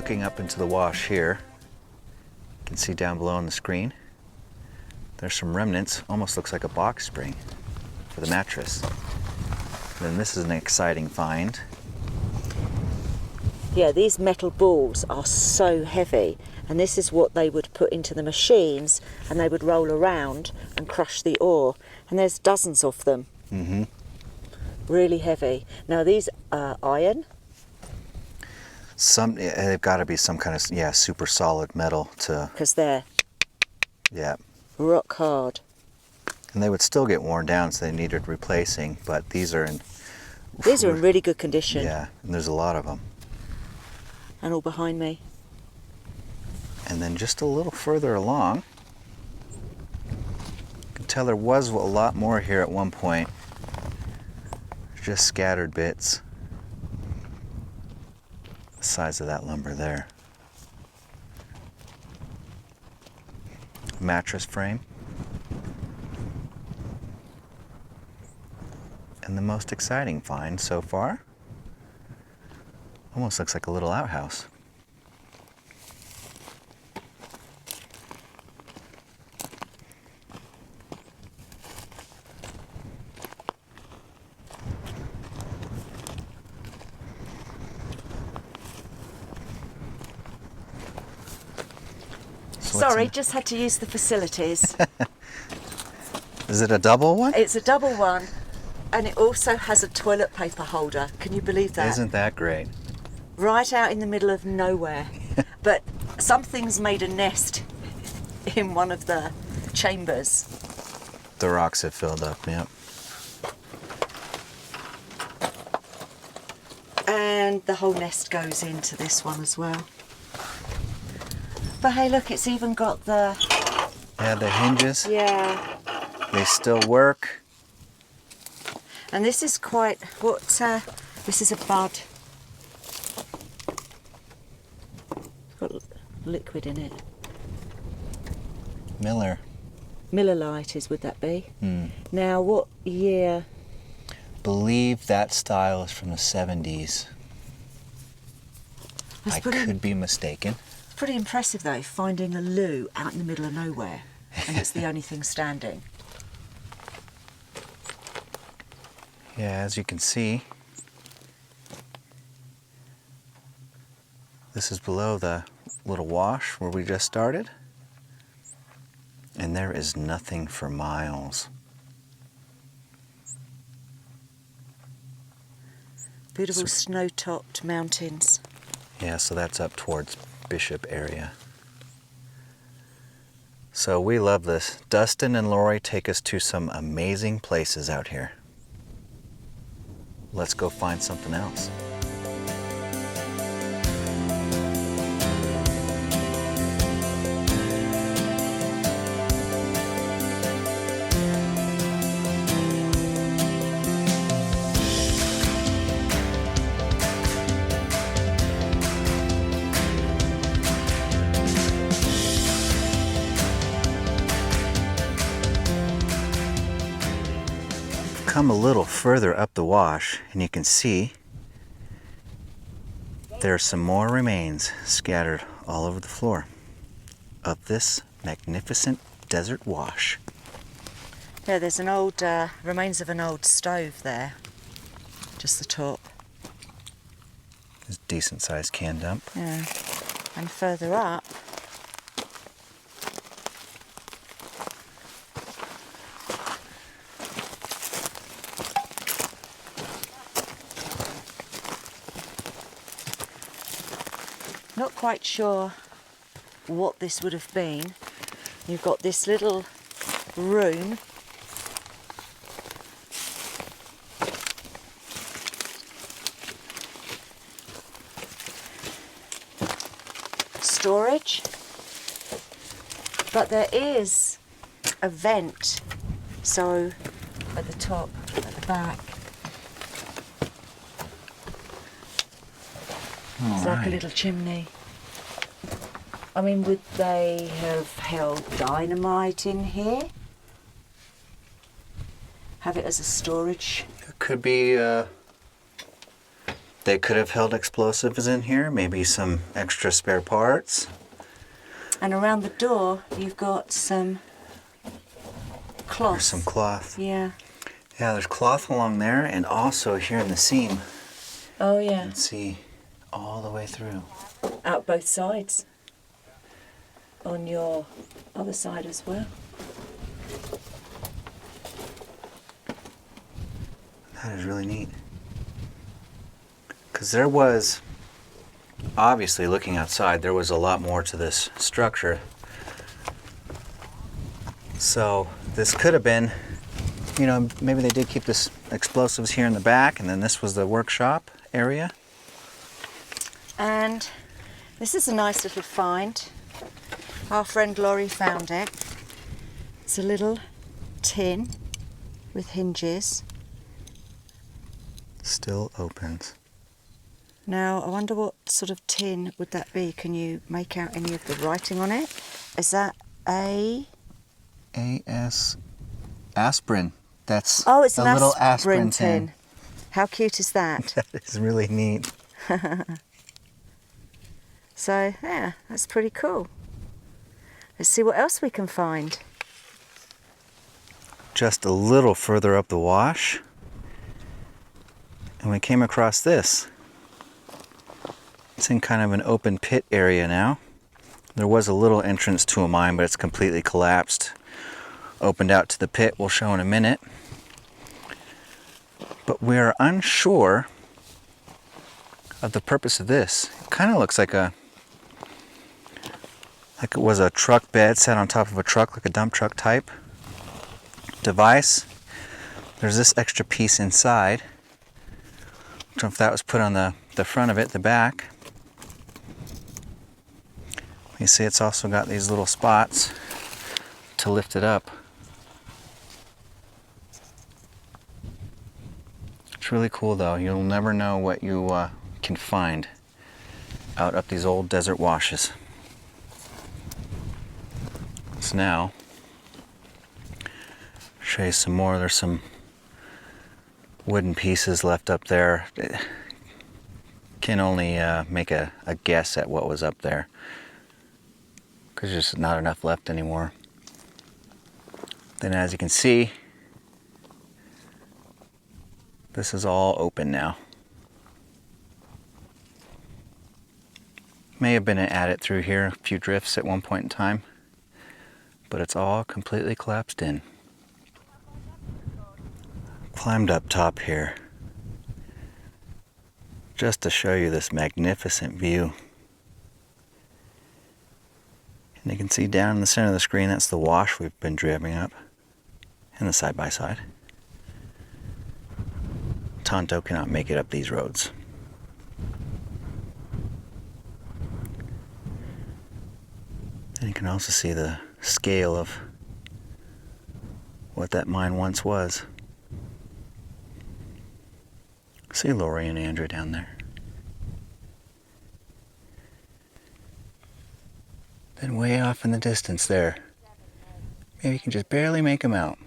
looking up into the wash here, you can see down below on the screen, there's some remnants, almost looks like a box spring for the mattress. Then this is an exciting find. Yeah, these metal balls are so heavy, and this is what they would put into the machines, and they would roll around and crush the ore. And there's dozens of them. Mm-hmm. Really heavy. Now these are iron. They've got to be some kind of, super solid metal to... Because they're rock hard. And they would still get worn down, so they needed replacing, but these are in... These are in really good condition. Yeah, and there's a lot of them. And all behind me. And then just a little further along, you can tell there was a lot more here at one point. Just scattered bits. The size of that lumber there. Mattress frame. And the most exciting find so far, almost looks like a little outhouse. Sorry, just had to use the facilities. Is it a double one? It's a double one, and it also has a toilet paper holder. Can you believe that? Isn't that great? Right out in the middle of nowhere. But something's made a nest in one of the chambers. The rocks have filled up, yep. And the whole nest goes into this one as well. But hey, look, it's even got the... Yeah, the hinges. Yeah. They still work. And this is quite... this is a bud. It's got liquid in it. Miller. Miller Lite would that be? Hmm. Now, what year? Believe that style is from the 70s. I could be mistaken. It's pretty impressive though, finding a loo out in the middle of nowhere, and it's the only thing standing. Yeah, as you can see, this is below the little wash where we just started, and there is nothing for miles. Beautiful snow-topped mountains. Yeah, so that's up towards Bishop area. So we love this. Dustin and Lori take us to some amazing places out here. Let's go find something else. Come a little further up the wash and you can see there's some more remains scattered all over the floor of this magnificent desert wash. Yeah, there's an old, remains of an old stove there, just the top. It's a decent sized can dump. Yeah, and further up, not quite sure what this would have been. You've got this little room. Storage. But there is a vent, so at the top, at the back. It's like a little chimney. I mean, would they have held dynamite in here? Have it as a storage? It could be They could have held explosives in here, maybe some extra spare parts. And around the door, you've got some cloth. There's some cloth. Yeah. Yeah, there's cloth along there, and also here in the seam. Oh, You yeah. can see all the way through. Out both sides. On your other side as well. That is really neat. Because there was, obviously looking outside, there was a lot more to this structure. So this could have been, you know, maybe they did keep this explosives here in the back, and then this was the workshop area. And this is a nice little find. Our friend Laurie found it. It's a little tin with hinges. Still opens. Now, I wonder what sort of tin would that be? Can you make out any of the writing on it? Is that A? A.S. aspirin. That's Oh, it's a an little aspirin aspirin tin. How cute is that? That is really neat. So, yeah, that's pretty cool. Let's see what else we can find. Just a little further up the wash, and we came across this. It's in kind of an open pit area now. There was a little entrance to a mine, but it's completely collapsed. Opened out to the pit, we'll show in a minute. But we're unsure of the purpose of this. It kind of looks like it was a truck bed set on top of a truck, like a dump truck type device. There's this extra piece inside. I don't know if that was put on the front of it, the back. You see it's also got these little spots to lift it up. It's really cool though. You'll never know what you can find out up these old desert washes. So now, show you some more. There's some wooden pieces left up there. Can only make a guess at what was up there, because there's just not enough left anymore. Then as you can see, this is all open now. May have been an adit through here, a few drifts at one point in time, but it's all completely collapsed in. Climbed up top here just to show you this magnificent view. And you can see down in the center of the screen, that's the wash we've been driving up, and the side-by-side. Tonto cannot make it up these roads. And you can also see the scale of what that mine once was. See Lori and Andrew down there. Then way off in the distance there, maybe you can just barely make them out.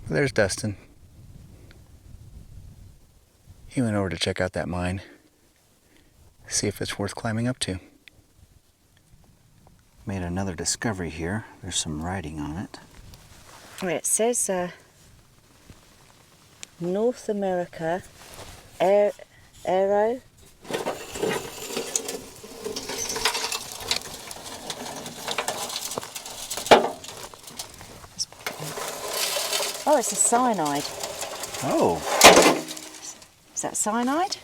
But there's Dustin. He went over to check out that mine, see if it's worth climbing up to. Made another discovery here. There's some writing on it. It says North America Aero. Oh, it's a cyanide. Oh, Is that cyanide?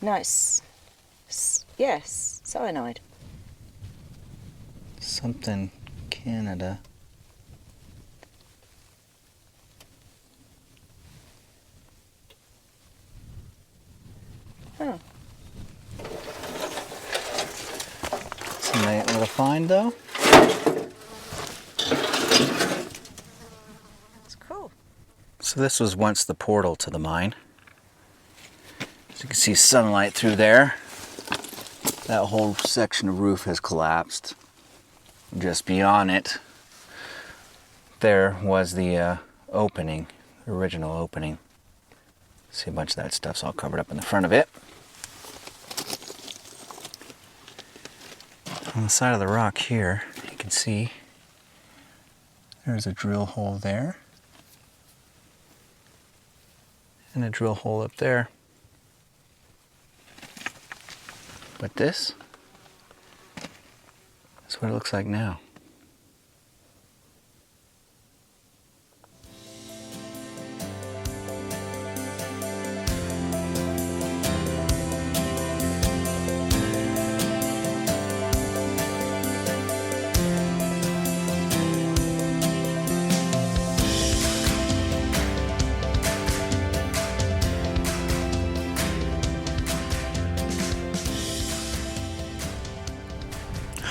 No, it's yes, cyanide. something Canada. Oh, It's a neat little find though. it's cool. So this was once the portal to the mine. As you can see sunlight through there. That whole section of roof has collapsed. Just beyond it, there was the opening, the original opening. See, a bunch of that stuff's all covered up in the front of it. On the side of the rock here, you can see there's a drill hole there. And a drill hole up there. But this is what it looks like now.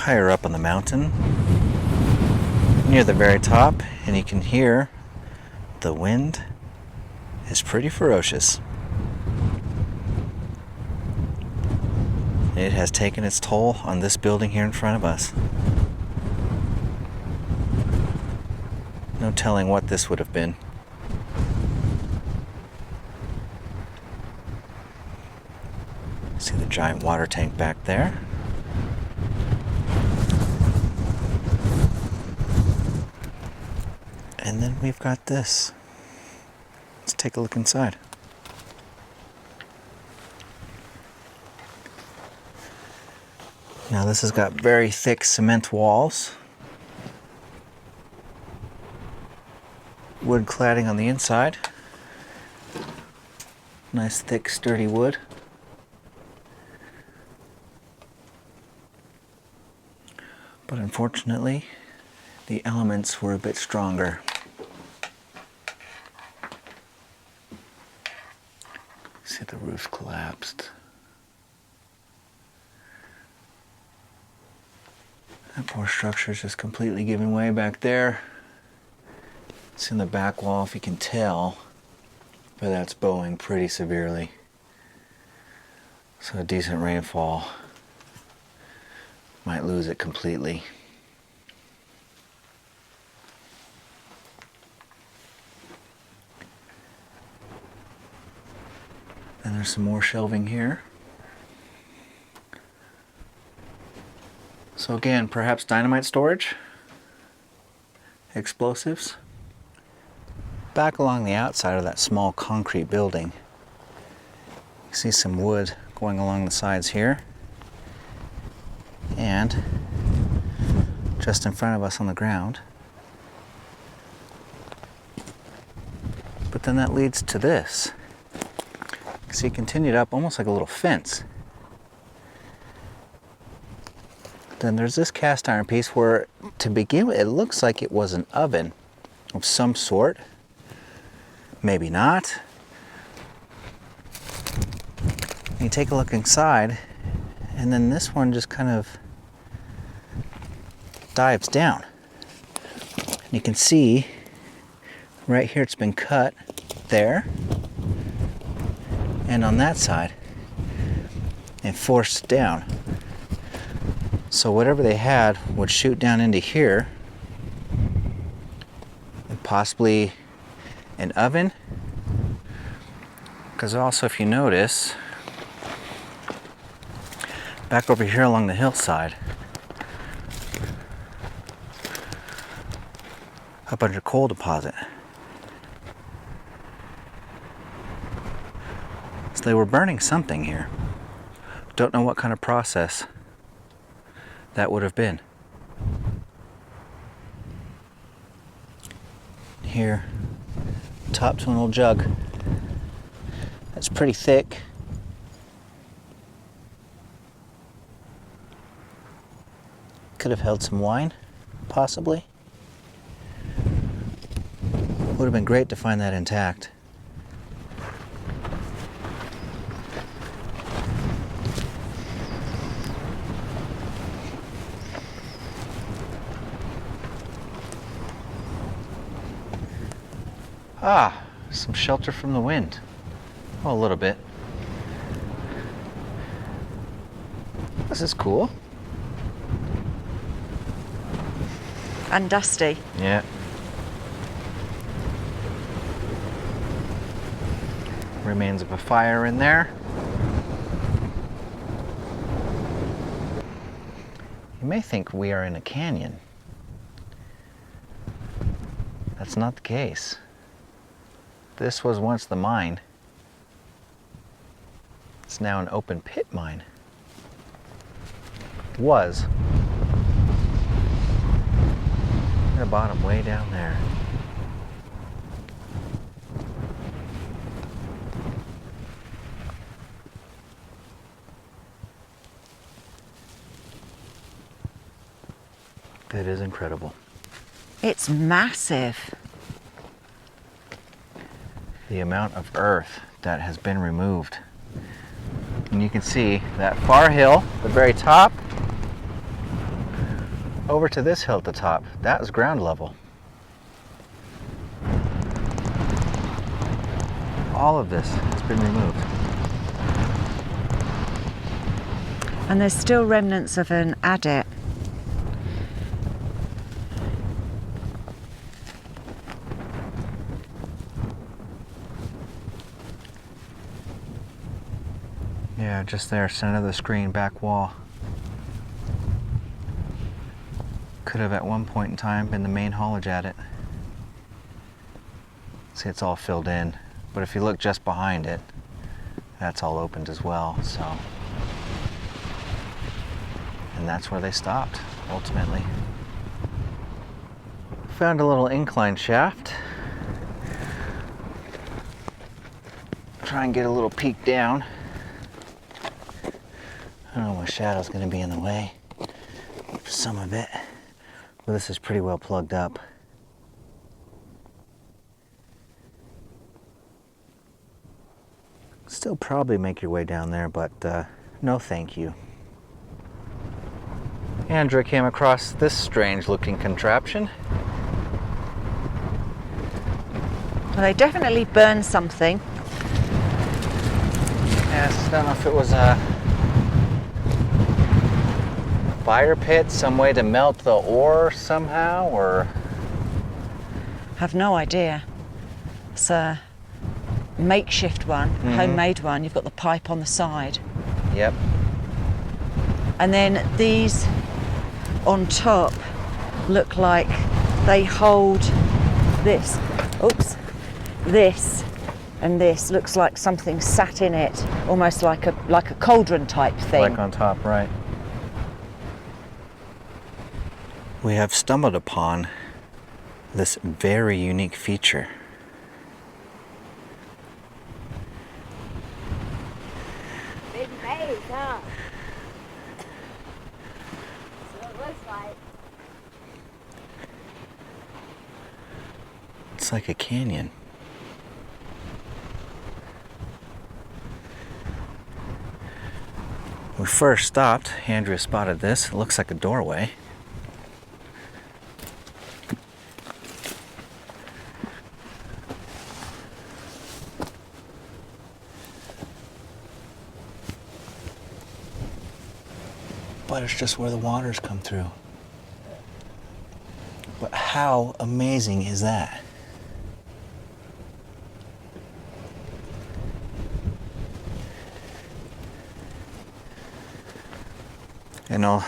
Higher up on the mountain, near the very top, and you can hear the wind is pretty ferocious. It has taken its toll on this building here in front of us. No telling what this would have been. See the giant water tank back there. And then we've got this. Let's take a look inside. Now this has got very thick cement walls. Wood cladding on the inside. Nice thick sturdy wood. But unfortunately, the elements were a bit stronger. See, the roof collapsed. That poor structure is just completely giving way back there. It's in the back wall, if you can tell, but that's bowing pretty severely. So a decent rainfall might lose it completely. And there's some more shelving here. So again, perhaps dynamite storage, explosives. Back along the outside of that small concrete building, you see some wood going along the sides here. And just in front of us on the ground. But then that leads to this. See, it continued up almost like a little fence. Then there's this cast iron piece where, to begin with, it looks like it was an oven of some sort. Maybe not. And you take a look inside, and then this one just kind of dives down. And you can see right here it's been cut there. And on that side, and forced down. So whatever they had would shoot down into here, and possibly an oven. Because also, if you notice, back over here along the hillside, a bunch of coal deposit. So they were burning something here. Don't know what kind of process that would have been. Here, top to an old jug. That's pretty thick. Could have held some wine, possibly. Would have been great to find that intact. Ah, some shelter from the wind. Oh, a little bit. This is cool. And dusty. Yeah. Remains of a fire in there. You may think we are in a canyon. That's not the case. This was once the mine. It's now an open pit mine. Was. At the bottom, way down there. It is incredible. It's massive. The amount of earth that has been removed. And you can see that far hill, the very top, over to this hill at the top. That was ground level. All of this has been removed. And there's still remnants of an adit. Yeah, just there, center of the screen, back wall. Could have at one point in time been the main haulage adit. See, it's all filled in. But if you look just behind it, that's all opened as well, so. And that's where they stopped, ultimately. Found a little incline shaft. Try and get a little peek down. I don't know, my shadow's gonna be in the way for some of it. But this is pretty well plugged up. Still probably make your way down there, but no thank you. Andrea came across this strange looking contraption. Well, they definitely burned something. Yes, I don't know if it was a fire pit, some way to melt the ore somehow, or... Have no idea. It's a makeshift one, homemade one. You've got the pipe on the side. Yep. And then these on top look like they hold this. Oops. This and this looks like something sat in it, almost like a cauldron type thing. Like on top, right. We have stumbled upon this very unique feature. Big maze, huh? So it looks like. It's like a canyon. When we first stopped, Andrea spotted this. It looks like a doorway. But it's just where the waters come through. But how amazing is that? You know,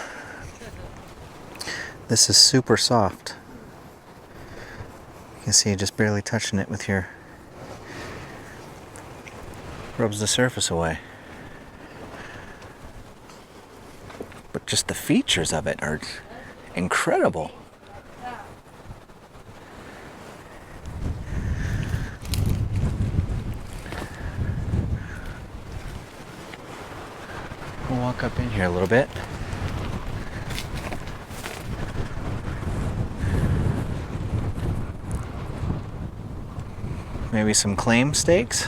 this is super soft. You can see just barely touching it with your... rubs the surface away. But just the features of it are incredible. We'll walk up in here a little bit. Maybe some claim stakes.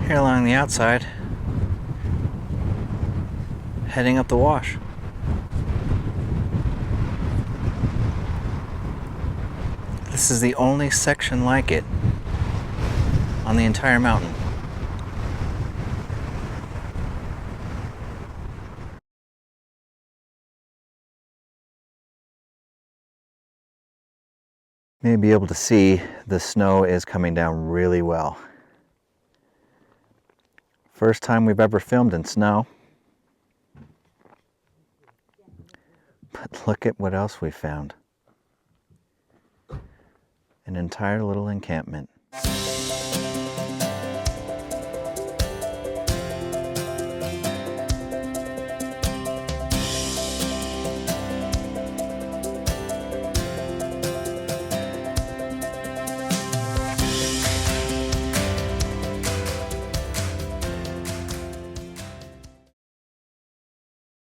Here along the outside, heading up the wash. This is the only section like it on the entire mountain. You may be able to see the snow is coming down really well. First time we've ever filmed in snow. But look at what else we found. An entire little encampment.